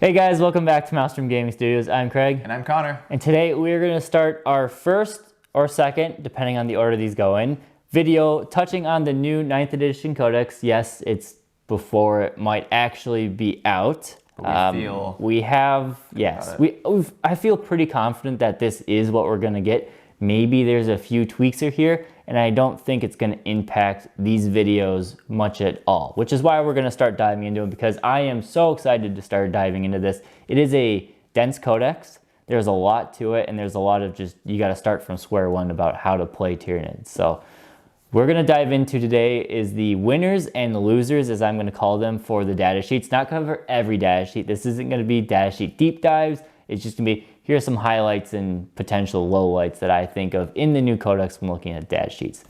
Hey guys, welcome back to Maelstrom Gaming Studios. I'm Craig. And I'm Connor. And today we're going to start our first or second, depending on the order these go in, video touching on the new 9th edition Codex. Yes, it's before it might actually be out. I feel pretty confident that this is what we're going to get. Maybe there's a few tweaks here, and I don't think it's going to impact these videos much at all, which is why we're going to start diving into it, because I am so excited to start diving into this. It is a dense codex. There's a lot to it, and there's a lot of you got to start from square one about how to play Tyranids. So we're going to dive into today is the winners and the losers, as I'm going to call them, for the data sheets. Not cover every data sheet. This isn't going to be data sheet deep dives. It's just going to be, here's some highlights and potential lowlights that I think of in the new codex when looking at data sheets.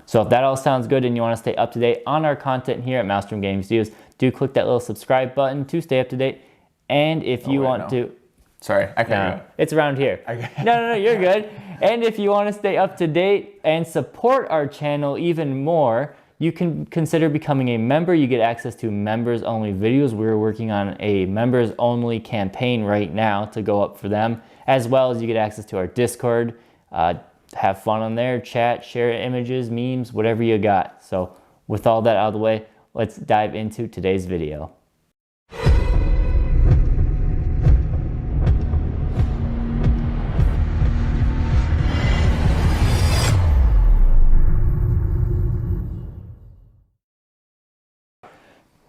So if that all sounds good and you want to stay up to date on our content here at Maelstrom Gaming Studios, do click that little subscribe button to stay up to date. And if you want to... Sorry, I can't go. It's around here. No, you're good. And if you want to stay up to date and support our channel even more, you can consider becoming a member. You get access to members-only videos. We're working on a members-only campaign right now to go up for them, as well as you get access to our Discord. Have fun on there, chat, share images, memes, whatever you got. So with all that out of the way, let's dive into today's video.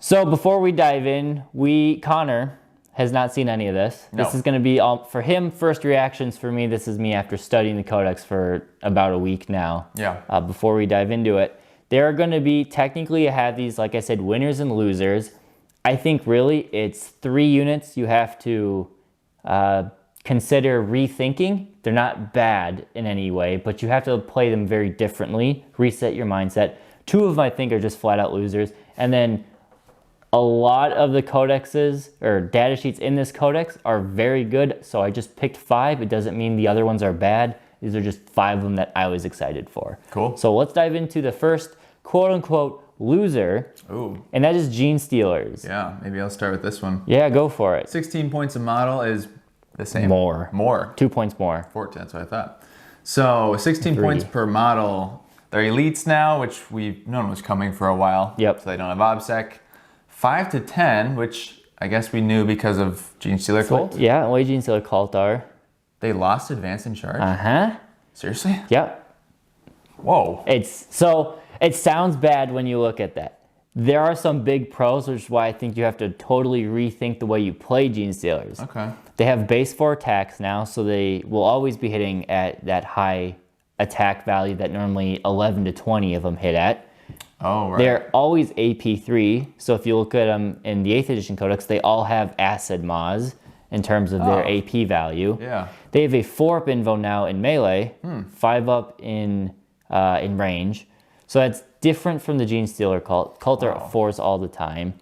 So before we dive in, Connor has not seen any of this. No. This is going to be all for him, first reactions. For me, this is me after studying the Codex for about a week now. Yeah. Before we dive into it, there are going to be, technically I have these, like I said, winners and losers. I think really it's 3 units you have to consider rethinking. They're not bad in any way, but you have to play them very differently, reset your mindset. 2 of them I think are just flat out losers. And then a lot of the codexes or data sheets in this codex are very good, so I just picked 5. It doesn't mean the other ones are bad. These are just 5 of them that I was excited for. Cool. So let's dive into the first quote-unquote loser. Ooh. And that is Genestealers. Yeah, maybe I'll start with this one. Yeah, go for it. 16 points a model is the same. More. 2 points more. 14, that's what I thought. So 16 points per model. They're elites now, which we've known was coming for a while. Yep. So they don't have OBSEC. 5 to 10, which I guess we knew because of Genestealer Cult. Yeah, way Genestealer Cult are. They lost advance in charge? Uh-huh. Seriously? Yep. Whoa. It sounds bad when you look at that. There are some big pros, which is why I think you have to totally rethink the way you play Genestealers. Okay. They have base 4 attacks now, so they will always be hitting at that high attack value that normally 11 to 20 of them hit at. Oh, right. They're always AP3, so if you look at them in the 8th edition Codex, they all have Acid Moz in terms of their AP value. Yeah. They have a 4-up invo now in melee, 5-up in range. So that's different from the Genestealer Cult. Cult are at 4s all the time.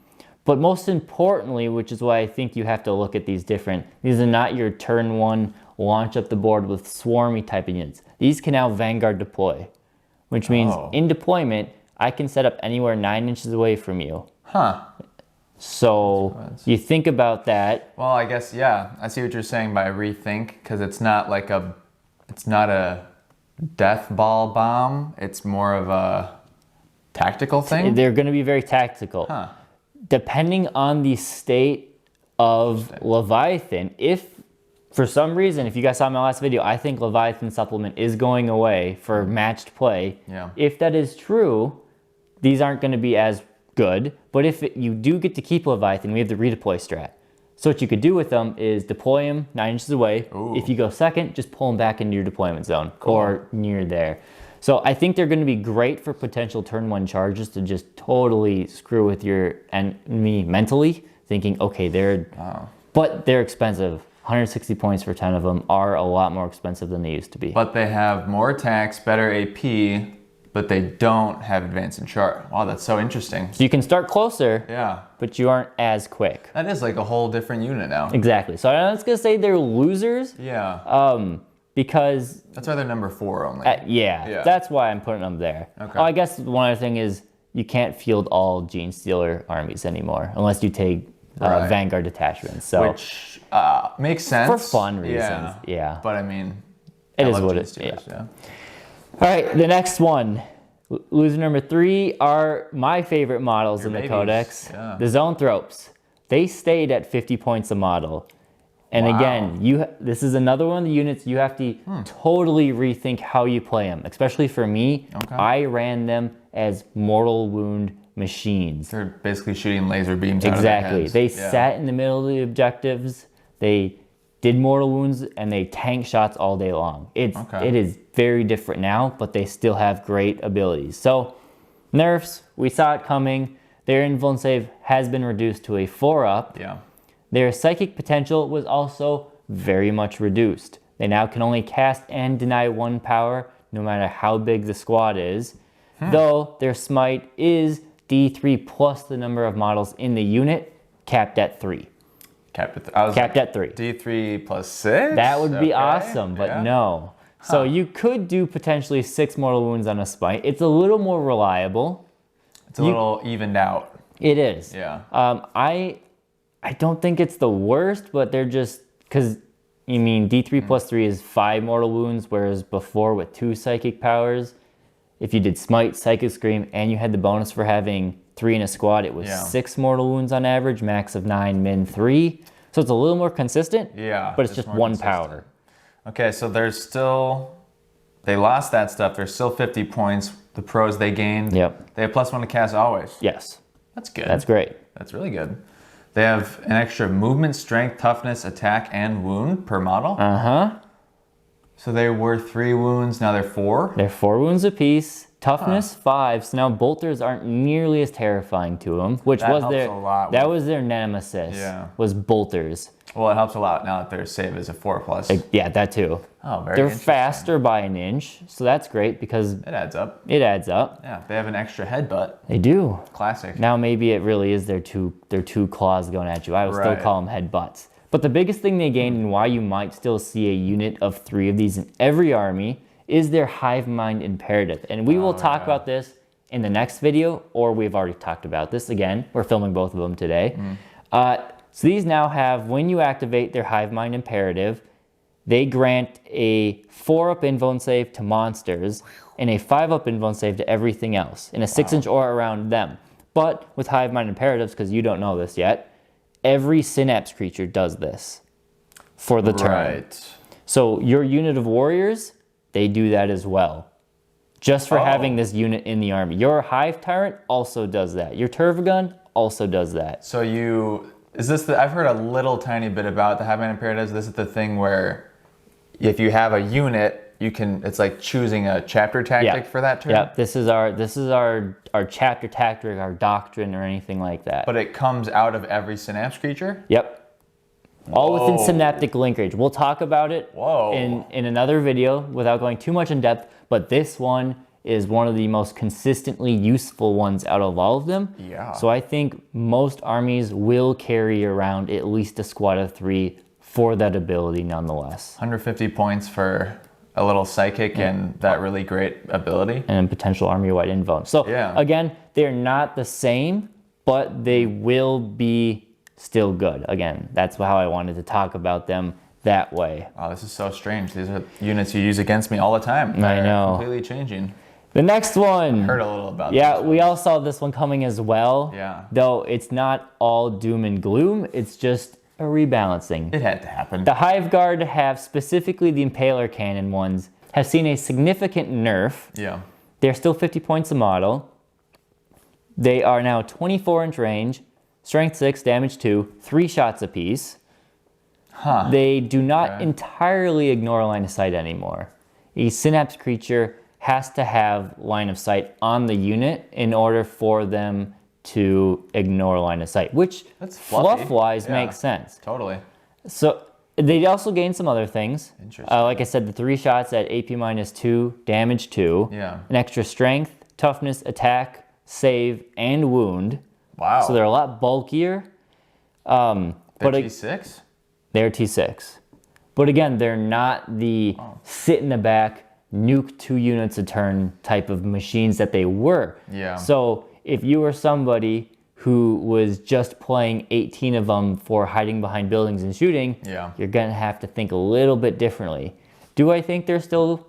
But most importantly, which is why I think you have to look at these different, these are not your turn 1, launch up the board with swarmy type of units. These can now Vanguard deploy, which means in deployment, I can set up anywhere 9 inches away from you. Huh. So you think about that. Well, I guess, yeah. I see what you're saying by rethink, because it's not like it's not a death ball bomb. It's more of a tactical thing. They're going to be very tactical. Huh. Depending on the state of Leviathan, if for some reason, if you guys saw my last video, I think Leviathan supplement is going away for matched play. Yeah. If that is true, these aren't going to be as good. But if you do get to keep Leviathan, we have the redeploy strat. So what you could do with them is deploy them 9 inches away. Ooh. If you go second, just pull them back into your deployment zone or near there. So I think they're going to be great for potential turn 1 charges to just totally screw with your enemy mentally, thinking, okay, but they're expensive. 160 points for 10 of them are a lot more expensive than they used to be. But they have more attacks, better AP, but they don't have advance in chart. Wow, that's so interesting. So you can start closer, Yeah. but you aren't as quick. That is like a whole different unit now. Exactly. So I'm just going to say they're losers. Yeah. Because... That's why they're number 4 only. Yeah, that's why I'm putting them there. Okay. Oh, I guess one other thing is you can't field all Genestealer armies anymore unless you take Vanguard detachments. So which makes sense for fun reasons. Yeah. But I mean, it I is love what it is. Genestealers, Yeah. All right, the next one. Loser number 3 are my favorite models in the Codex. Yeah. The Zoanthropes. They stayed at 50 points a model. And again, this is another one of the units you have to totally rethink how you play them. Especially for me, I ran them as mortal wound machines. They're basically shooting laser beams out of their heads. They sat in the middle of the objectives. They did mortal wounds and they tank shots all day long. It is very different now, but they still have great abilities. So nerfs, we saw it coming. Their invuln save has been reduced to a 4-up. Yeah. Their psychic potential was also very much reduced. They now can only cast and deny 1 power, no matter how big the squad is. Though their smite is D3 plus the number of models in the unit, capped at 3. Capped at 3. D3 plus 6? That would be awesome, but no. So you could do potentially 6 mortal wounds on a smite. It's a little more reliable. It's a little evened out. It is. Yeah. I don't think it's the worst, but they're just, because you mean D3 plus 3 is 5 mortal wounds, whereas before with 2 psychic powers, if you did smite, psychic scream, and you had the bonus for having 3 in a squad, it was 6 mortal wounds on average, max of 9, min 3. So it's a little more consistent, but it's just 1 power. Okay, so there's still, they lost that stuff. There's still 50 points. The pros they gained. Yep. They have +1 to cast always. Yes. That's good. That's great. That's really good. They have an extra movement, strength, toughness, attack, and wound per model. So they were 3 wounds, now they're 4. They're 4 wounds apiece. Toughness 5. So now bolters aren't nearly as terrifying to them, which That was helps their a lot was their nemesis. Yeah. Was bolters. Well, it helps a lot now that their save is a 4+. Yeah, that too. Oh, very They're interesting. faster by an inch, so that's great because It adds up. it adds up. Yeah, they have an extra headbutt. They do. Classic. Now maybe it really is their two claws going at you. I would still call them headbutts. But the biggest thing they gained and why you might still see a unit of 3 of these in every army is their Hive Mind Imperative. And we will talk about this in the next video, or we've already talked about this again. We're filming both of them today. So these now have, when you activate their Hive Mind Imperative, they grant a 4-up invuln save to monsters and a 5-up invuln save to everything else in a 6-inch aura around them. But with Hive Mind Imperatives, because you don't know this yet, every Synapse creature does this for the turn. Right. So your unit of warriors, they do that as well. Just for having this unit in the army. Your Hive Tyrant also does that. Your Tervagun also does that. So I've heard a little tiny bit about the Hive Mind Imperatives. This is the thing where if you have a unit, it's like choosing a chapter tactic for that turn. Yeah, this is our chapter tactic, our doctrine, or anything like that. But it comes out of every Synapse creature? Yep. All within synaptic linkage. We'll talk about it in another video without going too much in depth, but this one is one of the most consistently useful ones out of all of them. Yeah. So I think most armies will carry around at least a squad of 3 for that ability nonetheless. 150 points for a little psychic and that really great ability. And potential army-wide invuln. So again, they're not the same, but they will be still good. Again, that's how I wanted to talk about them that way. Wow, this is so strange. These are units you use against me all the time. I know. Completely changing. The next one. Heard a little about this. This we all saw this one coming as well. Yeah. Though it's not all doom and gloom. It's just a rebalancing. It had to happen. The Hive Guard have, specifically the Impaler cannon ones, have seen a significant nerf. Yeah. They're still 50 points a model. They are now 24-inch range, strength 6, damage 2, 3 shots apiece. They do not entirely ignore line of sight anymore. A Synapse creature has to have line of sight on the unit in order for them to ignore line of sight, which fluff-wise makes sense. Totally. So they also gain some other things. Interesting. Like I said, the 3 shots at AP -2, damage 2. Yeah. An extra strength, toughness, attack, save, and wound. Wow. So they're a lot bulkier. They're T6? They're T6. But again, they're not the sit in the back, nuke 2 units a turn type of machines that they were. Yeah. So if you were somebody who was just playing 18 of them for hiding behind buildings and shooting, you're going to have to think a little bit differently. Do I think they're still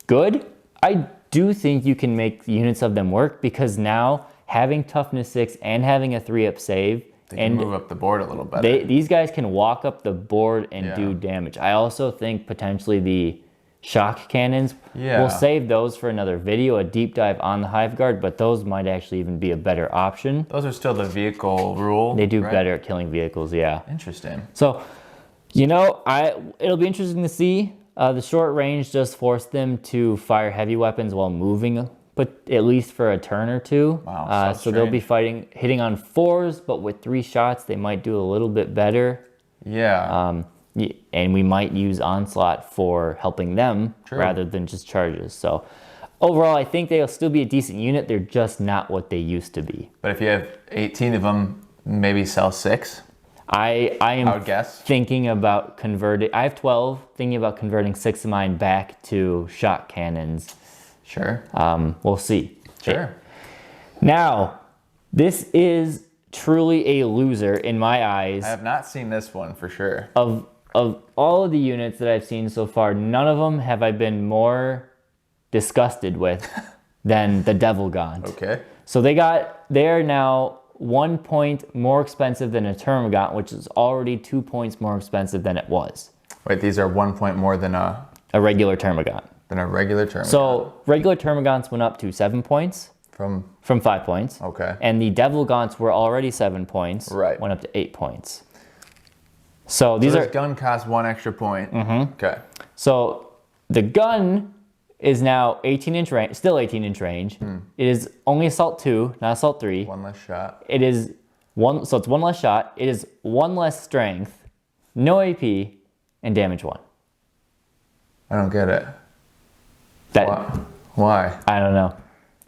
good? I do think you can make units of them work, because now having toughness 6 and having a 3-up save, they can move up the board a little better. These guys can walk up the board and do damage. I also think potentially the shock cannons, we'll save those for another video, a deep dive on the Hive Guard, but those might actually even be a better option. Those are still the vehicle rule. They do better at killing vehicles, Interesting. So, you know, it'll be interesting to see. The short range does force them to fire heavy weapons while moving, but at least for a turn or two. Wow, so they'll be hitting on 4s, but with 3 shots, they might do a little bit better. Yeah. And we might use Onslaught for helping them rather than just charges. So overall, I think they'll still be a decent unit. They're just not what they used to be. But if you have 18 of them, maybe sell 6? I would guess. Thinking about converting. I have 12, thinking about converting 6 of mine back to shock cannons. Sure. We'll see. Sure. Now, this is truly a loser in my eyes. I have not seen this one for sure. Of all of the units that I've seen so far, none of them have I been more disgusted with than the Devil-Gants. Okay. So they're now 1 point more expensive than a Termagant, which is already 2 points more expensive than it was. Wait, these are 1 point more than a regular Termagant. Than a regular Termagant. So regular Termagants went up to 7 points. From 5 points. Okay. And the Devil-Gants were already 7 points. Right. Went up to 8 points. So these this gun costs 1 extra point. Mm-hmm. Okay. So the gun is now 18-inch range, still 18-inch range. It is only Assault 2, not Assault 3. 1 less shot. It is so it's 1 less shot. It is 1 less strength, no AP, and damage 1. I don't get it. Why? I don't know.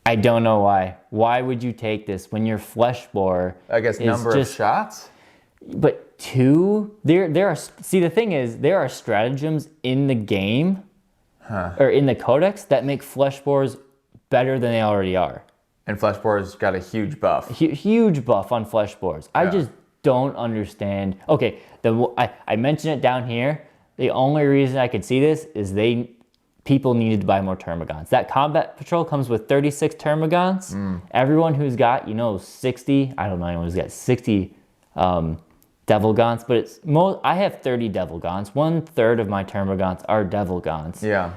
I don't know why. Why would you take this when your flesh bore? I guess number of shots. But 2, there are. See, the thing is, there are stratagems in the game, or in the codex, that make flesh bores better than they already are. And flesh bores got a huge buff. Huge buff on flesh bores. I just don't understand. Okay, I mentioned it down here. The only reason I could see this is people needed to buy more Termagants. That combat patrol comes with 36 Termagants. Everyone who's got 60, I don't know anyone who's got 60 Devil-Gants, but I have 30 Devil-Gants. 1/3 of my Termagants are Devil-Gants. Yeah.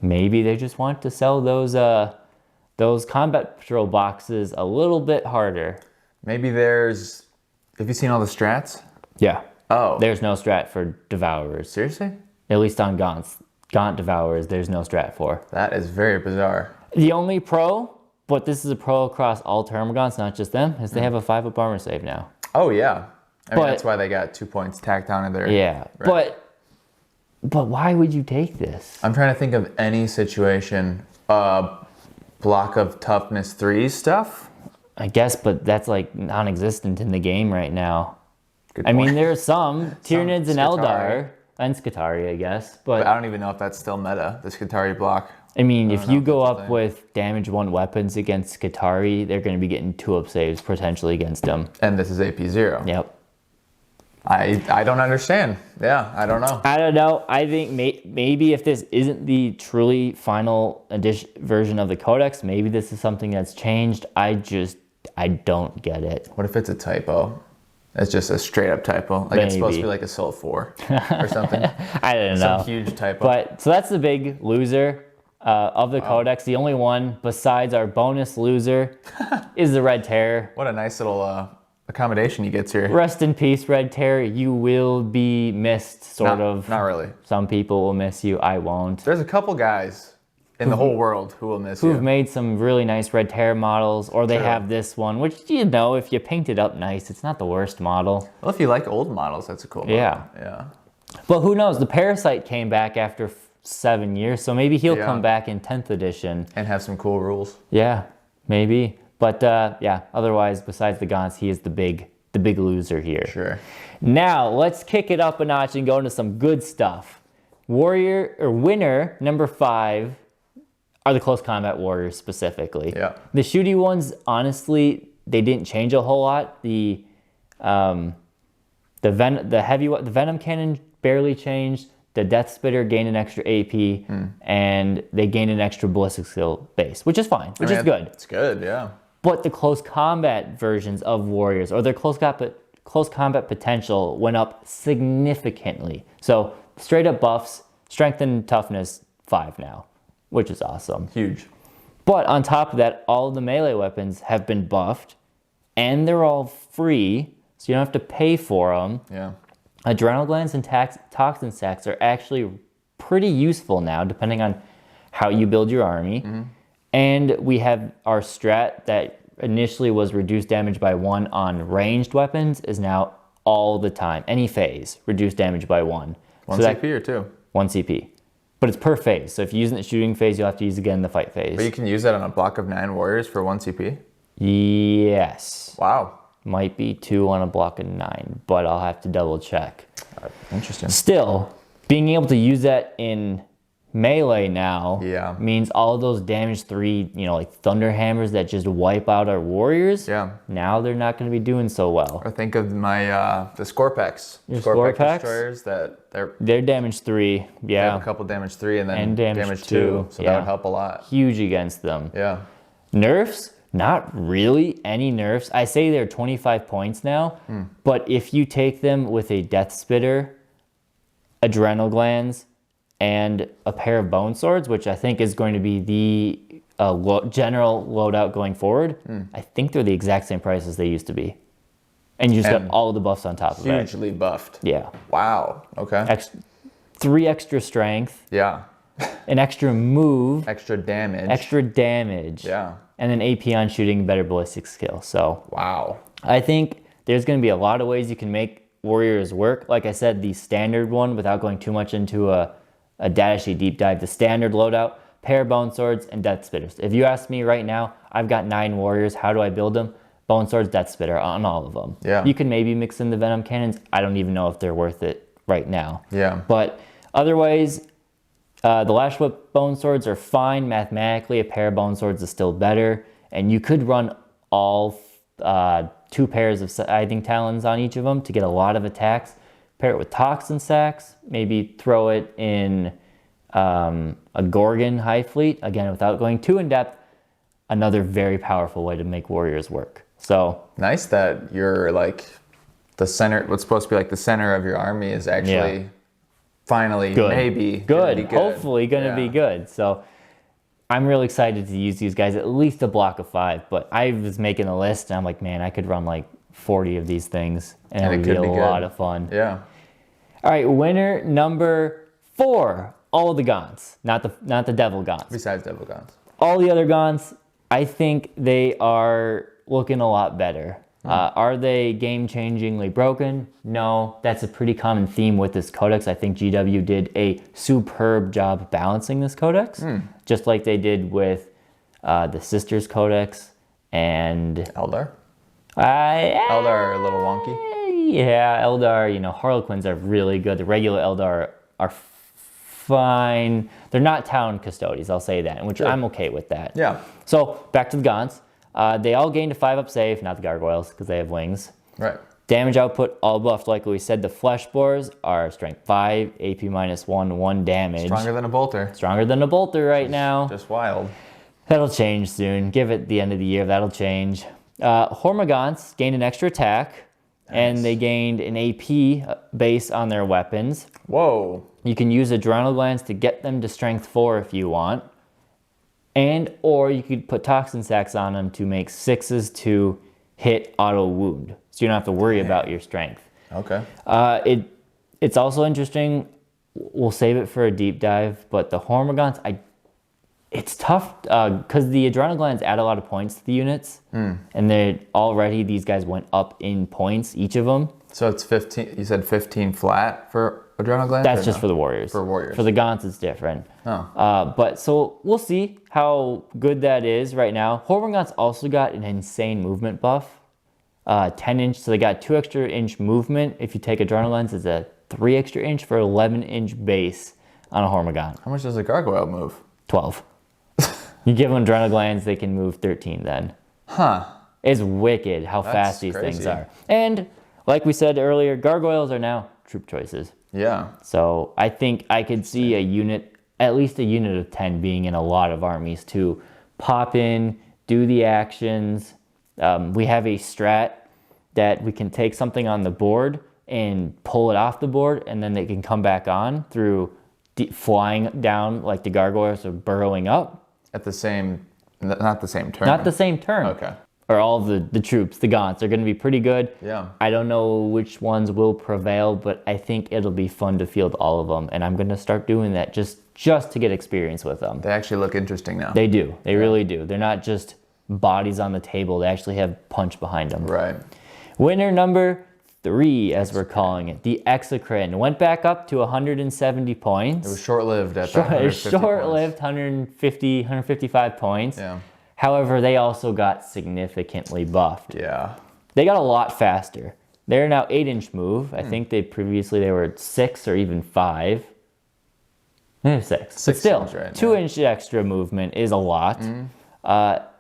Maybe they just want to sell those combat patrol boxes a little bit harder. Maybe there's. Have you seen all the strats? Yeah. Oh. There's no strat for Devourers. Seriously? At least on Gaunts. Gaunt Devourers, there's no strat for. That is very bizarre. The only pro, but this is a pro across all Termagants, not just them, is they have a 5-up armor save now. Oh, yeah. I mean, that's why they got 2 points tacked onto their... Yeah, right. But why would you take this? I'm trying to think of any situation. Block of toughness 3 stuff? I guess, but that's like non-existent in the game right now. Good I point. mean, there are some Tyranids and Eldar, and Skitarii, I guess. But I don't even know if that's still meta, the Skitarii block. I mean, if you go up with damage 1 weapons against Skitarii, they're going to be getting 2-up saves potentially against them. And this is AP0. Yep. I don't understand. Yeah, I don't know. I don't know. I think maybe if this isn't the truly final version of the Codex, maybe this is something that's changed. I don't get it. What if it's a typo? It's just a straight up typo. Like it's supposed to be like Assault 4 or something. I don't know. Some huge typo. But so that's the big loser of the Codex. The only one besides our bonus loser is the Red Terror. What a nice little accommodation he gets here. Rest in peace, Red Terror. You will be missed, sort of. Not really. Some people will miss you. I won't. There's a couple guys in the whole world who will miss you. Who've made some really nice Red Terror models, or they have this one, which, if you paint it up nice, it's not the worst model. Well, if you like old models, that's a cool model. Yeah. But who knows? The Parasite came back after 7 years, so maybe he'll come back in 10th edition. And have some cool rules. Yeah, maybe. But otherwise, besides the Gaunts, he is the big loser here. Sure. Now, let's kick it up a notch and go into some good stuff. Winner number 5 are the close combat warriors specifically. Yeah. The shooty ones, honestly, they didn't change a whole lot. The Venom Cannon barely changed. The Death Spitter gained an extra AP, and they gained an extra ballistic skill base, which is fine, which is good. It's good, yeah. But the close combat versions of warriors, or their close combat potential, went up significantly. So straight up buffs, strength and toughness 5 now, which is awesome. Huge. But on top of that, all of the melee weapons have been buffed, and they're all free, so you don't have to pay for them. Yeah. Adrenal glands and toxin sacs are actually pretty useful now, depending on how you build your army. And we have our strat that initially was reduced damage by 1 on ranged weapons is now all the time. Any phase, reduced damage by 1. 1 CP or 2? 1 CP. But it's per phase. So if you're using the shooting phase, you'll have to use it again in the fight phase. But you can use that on a block of 9 warriors for 1 CP? Yes. Wow. Might be 2 on a block of 9, but I'll have to double check. Interesting. Still, being able to use that in melee now means all those damage 3, like thunder hammers that just wipe out our warriors. Yeah. Now they're not going to be doing so well. Or think of my the Scorpex. Your Scorpex Scorpex? destroyers that they're damage 3. they Yeah. have a couple damage 3 and then And damage 2. So that would help a lot. Huge against them. Yeah. Nerfs? Not really any nerfs. I say they're 25 points now, but if you take them with a Death Spitter, Adrenal Glands, and a pair of Bone Swords, which I think is going to be the general loadout going forward, I think they're the exact same price as they used to be. And you just got all of the buffs on top of it. Hugely buffed. Yeah. Wow. Okay. 3 extra strength. Yeah. An extra move. Extra damage. Extra damage. Yeah. And then AP on shooting, better ballistic skill. So wow. I think there's going to be a lot of ways you can make warriors work. Like I said, the standard one, without going too much into a Datasheet deep dive, the standard loadout, pair of Bone Swords and Death Spitters. If you ask me right now, I've got 9 warriors. How do I build them? Bone Swords, Death Spitter on all of them. Yeah. You can maybe mix in the Venom Cannons. I don't even know if they're worth it right now. Yeah. But otherwise, the Lash Whip Bone Swords are fine. Mathematically, a pair of Bone Swords is still better. And you could run all 2 pairs of Scything Talons on each of them to get a lot of attacks. Pair it with Toxin Sacs. Maybe throw it in a Gorgon Hive Fleet. Again, without going too in-depth, another very powerful way to make warriors work. So nice that you're like the center, what's supposed to be like the center of your army is actually finally good. Maybe good. Be good. Hopefully going to be good. So I'm really excited to use these guys, at least a block of 5. But I was making a list and I'm like, man, I could run like 40 of these things and it would be a lot of fun. Yeah. All right, winner number 4, all the Gaunts, not the Devil-Gants. Besides Devil-Gants. All the other Gaunts, I think they are looking a lot better. Are they game-changingly broken? No, that's a pretty common theme with this codex. I think GW did a superb job balancing this codex, just like they did with the Sisters Codex and Eldar? Eldar are a little wonky. Yeah, Eldar, Harlequins are really good. The regular Eldar are fine. They're not town custodians, I'll say that, which I'm okay with that. Yeah. So, back to the Gaunts. They all gained a 5-up save, not the Gargoyles, because they have wings. Right. Damage output, all buffed, like we said. The Flesh Borers are strength 5, AP -1, 1 damage. Stronger than a bolter. Stronger than a bolter right now. Just wild. That'll change soon. Give it the end of the year, that'll change. Hormagaunts gained an extra attack, and they gained an AP base on their weapons. Whoa. You can use Adrenal Glands to get them to strength 4 if you want. Or you could put Toxin Sacs on them to make 6s to hit auto wound. So you don't have to worry about your strength. Okay. It's also interesting. We'll save it for a deep dive, but the Hormagaunts, it's tough because the Adrenal Glands add a lot of points to the units. And these guys went up in points, each of them. So it's 15, you said 15 flat for Adrenal Glands? That's just for the warriors. For warriors. For the Gaunts, it's different. Oh. But so we'll see how good that is right now. Hormagaunts also got an insane movement buff. 10 inch, so they got 2 extra inch movement. If you take Adrenal Glands, it's a 3 extra inch for 11 inch base on a Hormagaunt. How much does a Gargoyle move? 12. You give them Adrenal Glands, they can move 13 then. Huh. It's wicked how fast these things are. And like we said earlier, gargoyles are now troop choices. Yeah. So I think I could see a unit, at least a unit of 10 being in a lot of armies to pop in, do the actions. We have a strat that we can take something on the board and pull it off the board, and then they can come back on through flying down like the gargoyles are burrowing up. At the same, not the same turn. Not the same turn. Okay. Or all the troops, the Gaunts, are going to be pretty good. Yeah. I don't know which ones will prevail, but I think it'll be fun to field all of them. And I'm going to start doing that just to get experience with them. They actually look interesting now. They do. They really do. They're not just bodies on the table. They actually have punch behind them. Right. Winner number 3, as we're calling it, the Exocrine, went back up to 170 points. It was short-lived at that. It was short-lived, 155 points. Yeah. However, they also got significantly buffed. Yeah. They got a lot faster. They're now 8-inch move. I think they were 6 or even 5. Maybe 6. But still, right 2-inch extra movement is a lot.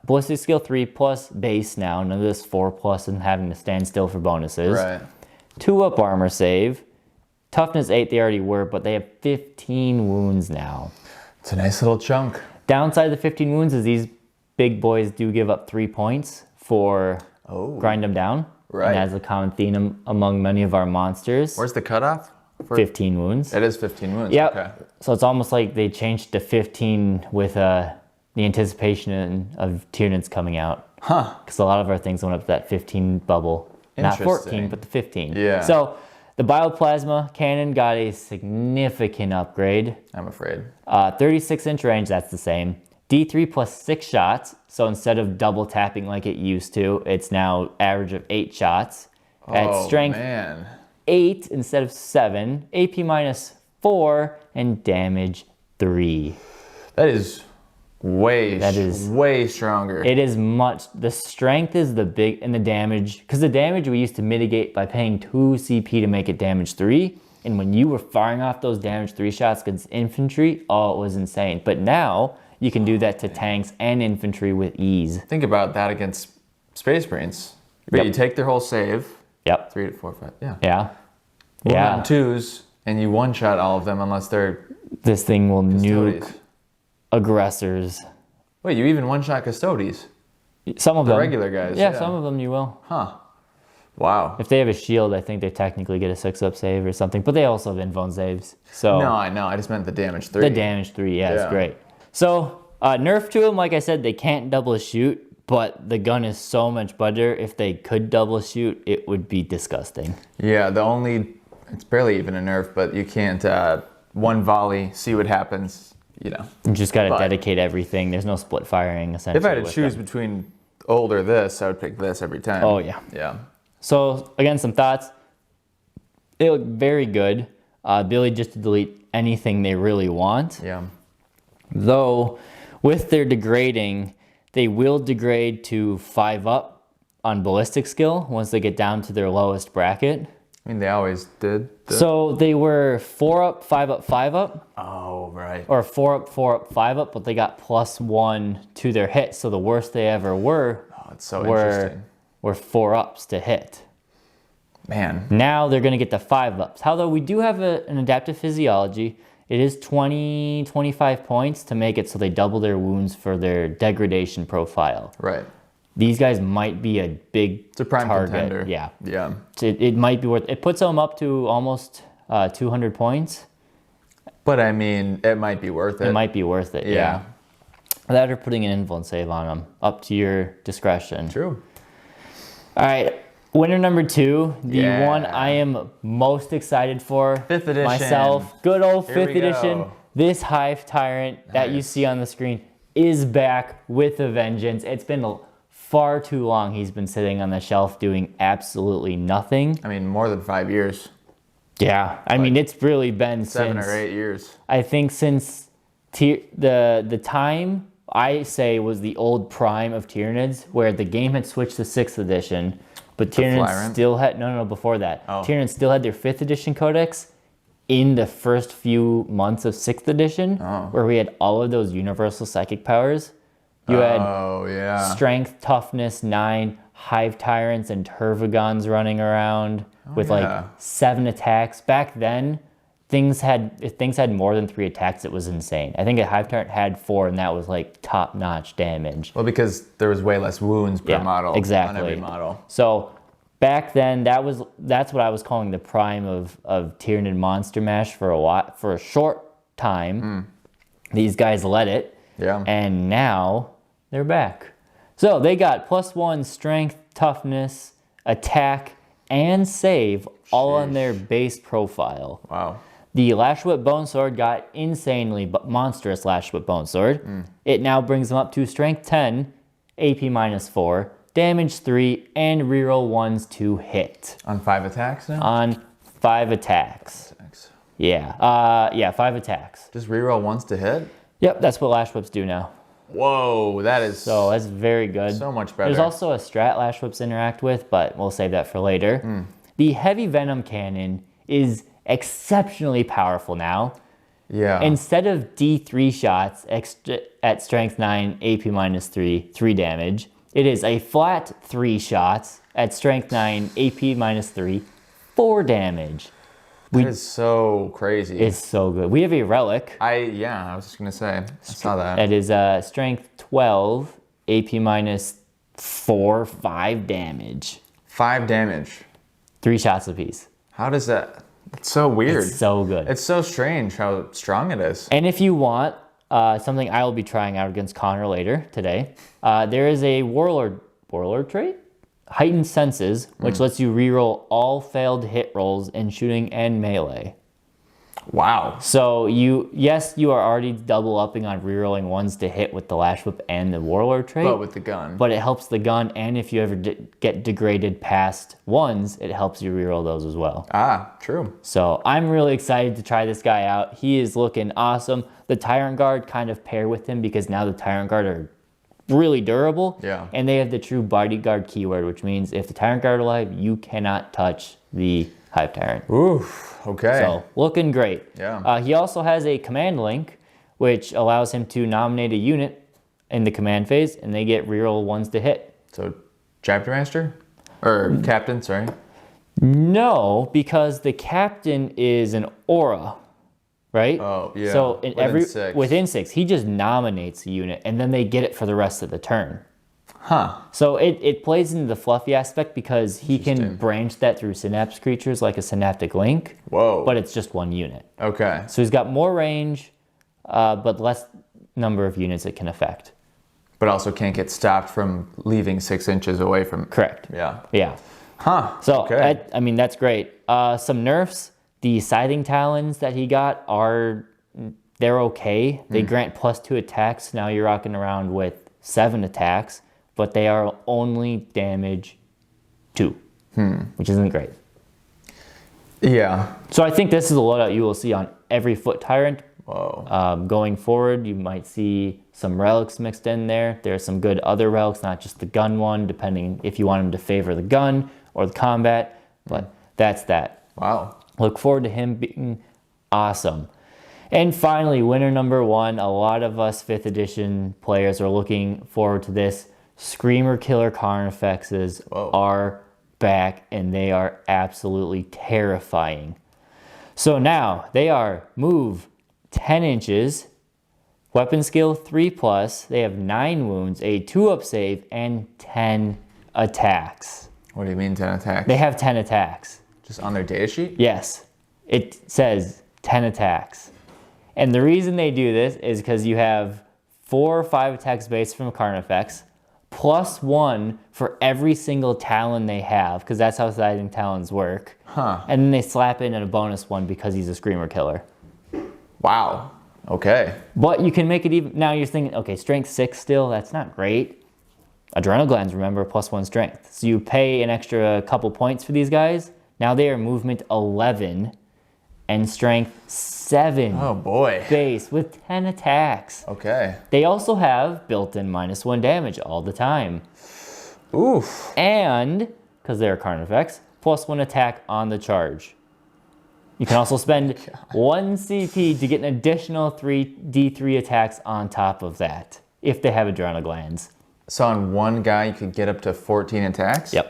Ballistic skill 3 plus base now. None of this 4 plus and having to stand still for bonuses. Right. 2 up armor save. Toughness 8 they already were, but they have 15 wounds now. It's a nice little chunk. Downside of the 15 wounds is these big boys do give up 3 points for grind them down. Right. And that's a common theme among many of our monsters. Where's the cutoff? 15 wounds. It is 15 wounds. Yeah. Okay. So it's almost like they changed to 15 with the anticipation of Tyranids coming out. Huh. Because a lot of our things went up to that 15 bubble. Not 14, but the 15. Yeah. So the Bioplasma cannon got a significant upgrade. I'm afraid. 36-inch range, that's the same. D3 plus 6 shots. So instead of double tapping like it used to, it's now average of 8 shots. At strength 8 instead of 7. AP minus 4 and damage 3. That is way stronger. It is much. The strength is the big, and the damage, because the damage we used to mitigate by paying 2 CP to make it damage 3. And when you were firing off those damage 3 shots against infantry, it was insane. But now you can do that to tanks and infantry with ease. Think about that against Space Marines. But you take their whole save. Yep. 3 to 4, 5. Yeah. Yeah. 1 on 2s, and you one-shot all of them unless they're This thing will Custodes. nuke aggressors. Wait, you even one-shot Custodes? Some of them. The regular guys. Yeah, some of them you will. Huh. Wow. If they have a shield, I think they technically get a 6-up save or something. But they also have invuln saves. So No, I know. I just meant the damage 3. the damage 3, yeah, it's great. So nerf to them, like I said, they can't double shoot. But the gun is so much better. If they could double shoot, it would be disgusting. Yeah, it's barely even a nerf, but you can't one volley, see what happens, you know. You just got to dedicate everything. There's no split firing, essentially. If I had to choose between old or this, I would pick this every time. Oh, yeah. Yeah. So, again, some thoughts. They look very good. Ability just to delete anything they really want. Yeah. Though, with their degrading, they will degrade to 5-up on ballistic skill once they get down to their lowest bracket. I mean, they always did. So they were 4-up, 5-up, 5-up. Oh, right. Or 4-up, 4-up, 5-up, but they got +1 to their hit. So the worst they ever were It's so interesting. were 4-ups to hit. Man. Now they're going to get the 5-ups. Although we do have an adaptive physiology. It is 20, 25 points to make it so they double their wounds for their degradation profile. Right. These guys might be a big It's a prime target. contender. Yeah. Yeah. It might be worth it. Puts them up to almost 200 points. But I mean, it might be worth it. It might be worth it, yeah. That or putting an invuln save on them. Up to your discretion. True. All right. Winner number 2, the one I am most excited for. 5th edition. Myself. Good old Here 5th we edition. go. This Hive Tyrant that you see on the screen is back with a vengeance. It's been far too long he's been sitting on the shelf doing absolutely nothing. I mean, more than 5 years. Yeah. I mean, it's really been 7 since, or 8 years. I think since the time I say was the old prime of Tyranids, where the game had switched to 6th edition, but Tyranids still had, no, before that. Tyranids still had their 5th edition codex in the first few months of 6th edition, where we had all of those universal psychic powers. You had strength, toughness, 9, Hive Tyrants and Tervagons running around with like 7 attacks. Back then, if things had more than 3 attacks, it was insane. I think a Hive Tyrant had 4, and that was like top-notch damage. Well, because there was way less wounds per model exactly. on every model. So back then, that's what I was calling the prime of Tyranid Monster Mash for a short time. These guys led it. Yeah. And now they're back. So they got +1 strength, toughness, attack, and save all on their base profile. Wow. The Lash Whip Bonesword got insanely monstrous Lash Whip Bonesword. It now brings them up to strength 10, AP -4, damage 3, and reroll 1s to hit. On 5 attacks now? On 5 attacks. Yeah, 5 attacks. Just reroll 1s to hit? Yep, that's what Lash Whips do now. Whoa, that's very good. So much better. There's also a strat Lash Whips interact with, but we'll save that for later. The Heavy Venom Cannon is exceptionally powerful now. Yeah. Instead of D3 shots at strength 9, AP -3 damage, it is a flat 3 shots at strength 9, AP -3, 4 damage. That is so crazy. It's so good. We have a relic. I was just gonna say, I saw that. It is strength 12, AP -4, 5 damage. 5 damage. 3 shots apiece. How does that? It's so weird. It's so good. It's so strange how strong it is. And if you want something I will be trying out against Connor later today, there is a Warlord trait? Heightened Senses, which lets you reroll all failed hit rolls in shooting and melee. Wow. So you are already double upping on rerolling 1s to hit with the Lash Whip and the Warlord trait. But with the gun. But it helps the gun, and if you ever get degraded past 1s, it helps you reroll those as well. True. So I'm really excited to try this guy out. He is looking awesome. The Tyrant Guard kind of pair with him because now the Tyrant Guard are really durable. Yeah. And they have the true bodyguard keyword, which means if the Tyrant Guard are alive, you cannot touch the Hive Tyrant. Oof. Okay. So looking great. Yeah. He also has a command link, which allows him to nominate a unit in the command phase, and they get reroll 1s to hit. So, Chapter Master? Or Captain, sorry. No, because the Captain is an aura. Right? Oh, yeah. So within 6, he just nominates a unit, and then they get it for the rest of the turn. Huh. So it plays into the fluffy aspect because he can branch that through synapse creatures like a synaptic link. Whoa. But it's just 1 unit. Okay. So he's got more range, but less number of units it can affect. But also can't get stopped from leaving 6 inches away from... Correct. Yeah. Yeah. Huh. So, okay. I mean, that's great. Some nerfs. The Scything Talons that he got they're okay. They grant +2 attacks. Now you're rocking around with 7 attacks, but they are only damage 2, which isn't great. Yeah. So I think this is a loadout you will see on every Foot Tyrant. Whoa. Going forward, you might see some relics mixed in there. There's some good other relics, not just the gun one, depending if you want him to favor the gun or the combat, but that's that. Wow. Look forward to him being awesome. And finally, winner number 1. A lot of us 5th edition players are looking forward to this. Screamer Killer Carnifexes are back, and they are absolutely terrifying. So now, they are move 10 inches, weapon skill 3+, they have 9 wounds, a 2-up save, and 10 attacks. What do you mean 10 attacks? They have 10 attacks. Just on their data sheet? Yes. It says 10 attacks. And the reason they do this is because you have 4 or 5 attacks based from Carnifex, +1 for every single Talon they have, because that's how Scything Talons work. Huh. And then they slap in a bonus 1 because he's a Screamer Killer. Wow. Okay. But you can make it even... Now you're thinking, okay, strength 6 still, that's not great. Adrenal Glands, remember, +1 strength. So you pay an extra couple points for these guys. Now they are movement 11 and strength 7. Oh boy. Base with 10 attacks. Okay. They also have built-in -1 damage all the time. Oof. And, because they're Carnifex, +1 attack on the charge. You can also spend 1 CP to get an additional 3 D3 attacks on top of that, if they have Adrenal Glands. So on one guy, you could get up to 14 attacks? Yep.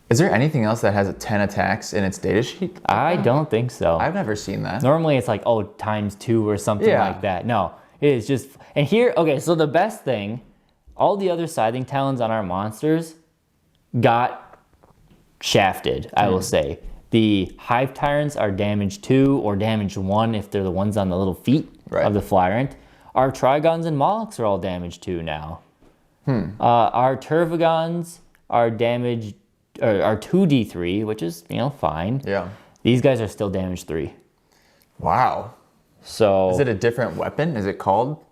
Is there anything else that has 10 attacks in its datasheet? I don't think so. I've never seen that. Normally it's like, oh, ×2 or something like that. No, it is just, and here, okay, so the best thing, all the other Scything Talons on our monsters got shafted, I will say. The Hive Tyrants are damage 2 or damage 1 if they're the ones on the little feet of the Flyrant. Our Trigons and Molochs are all damage 2 now. Our Tervagons are damage, are 2d3, which is, you know, fine. Yeah. These guys are still damage 3. Wow. So is it a different weapon? Is it called?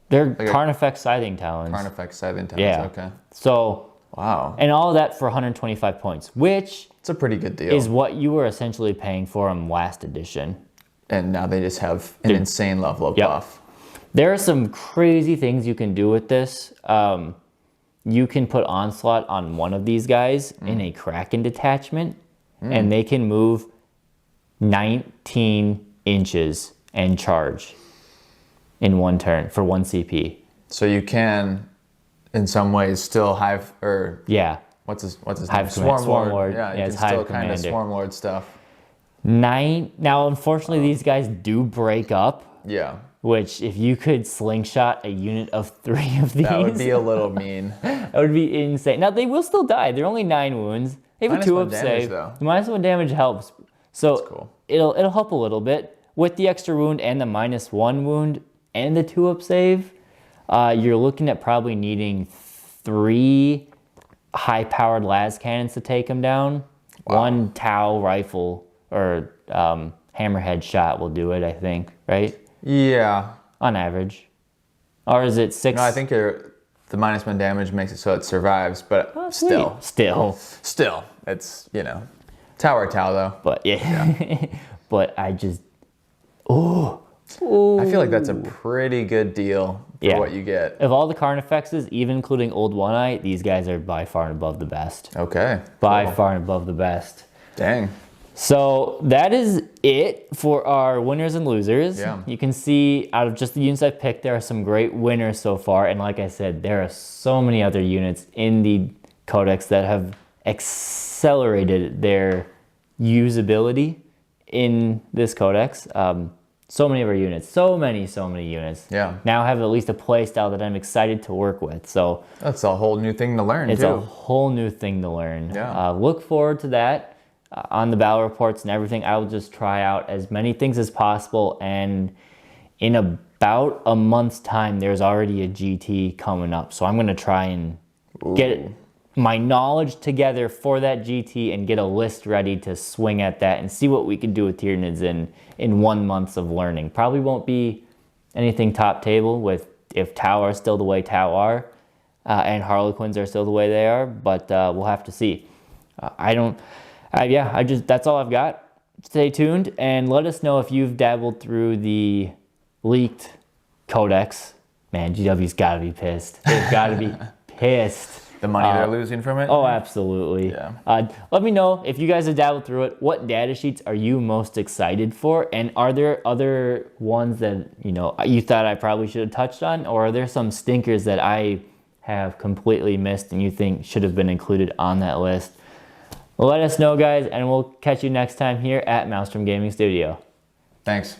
They're like Carnifex Scything Talons. Carnifex Scything Talons, yeah. okay. So, wow. And all of that for 125 points, which it's a pretty good deal. Is what you were essentially paying for in last edition. And now they just have an insane level of buff. There are some crazy things you can do with this. You can put Onslaught on one of these guys in a Kraken detachment, and they can move 19 inches and charge in one turn for 1 CP. So you can, in some ways, still Hive, or what's his Hive name? Swarm Lord. Yeah, you yeah, can it's still Hive kind of Commander. Swarm Lord stuff. Now, unfortunately, these guys do break up. Yeah. Which, if you could slingshot a unit of 3 of these, that would be a little mean. That would be insane. Now they will still die. They're only 9 wounds. They have a 2-up save. Though. -1 damage helps. So that's cool. It'll help a little bit with the extra wound and the -1 wound and the 2-up save. You're looking at probably needing 3 high-powered las cannons to take them down. Wow. 1 Tau rifle or hammerhead shot will do it, I think, right? Yeah. On average. Or is it 6? No, I think the -1 damage makes it so it survives, but still, it's, you know, Tau though. But yeah. But I just, I feel like that's a pretty good deal for what you get. Of all the Carnifexes, even including Old One-Eye, these guys are by far and above the best. Okay. By far and above the best. Dang. So that is it for our winners and losers. Yeah. You can see out of just the units I picked, there are some great winners so far. And like I said, there are so many other units in the Codex that have accelerated their usability in this Codex. So many of our units, so many units. Yeah. Now have at least a play style that I'm excited to work with. So that's a whole new thing to learn. It's a whole new thing to learn. Yeah. Look forward to that. On the battle reports and everything, I will just try out as many things as possible, and in about a month's time there's already a GT coming up, so I'm going to try and get my knowledge together for that GT and get a list ready to swing at that and see what we can do with Tyranids in 1 month of learning. Probably won't be anything top table with if Tau are still the way Tau are and Harlequins are still the way they are, but we'll have to see. That's all I've got. Stay tuned and let us know if you've dabbled through the leaked Codex. Man, GW's got to be pissed. They've got to be pissed. The money they're losing from it? Oh, absolutely. Yeah. Let me know if you guys have dabbled through it. What data sheets are you most excited for? And are there other ones that, you know, you thought I probably should have touched on? Or are there some stinkers that I have completely missed and you think should have been included on that list? Let us know, guys, and we'll catch you next time here at Maelstrom Gaming Studio. Thanks.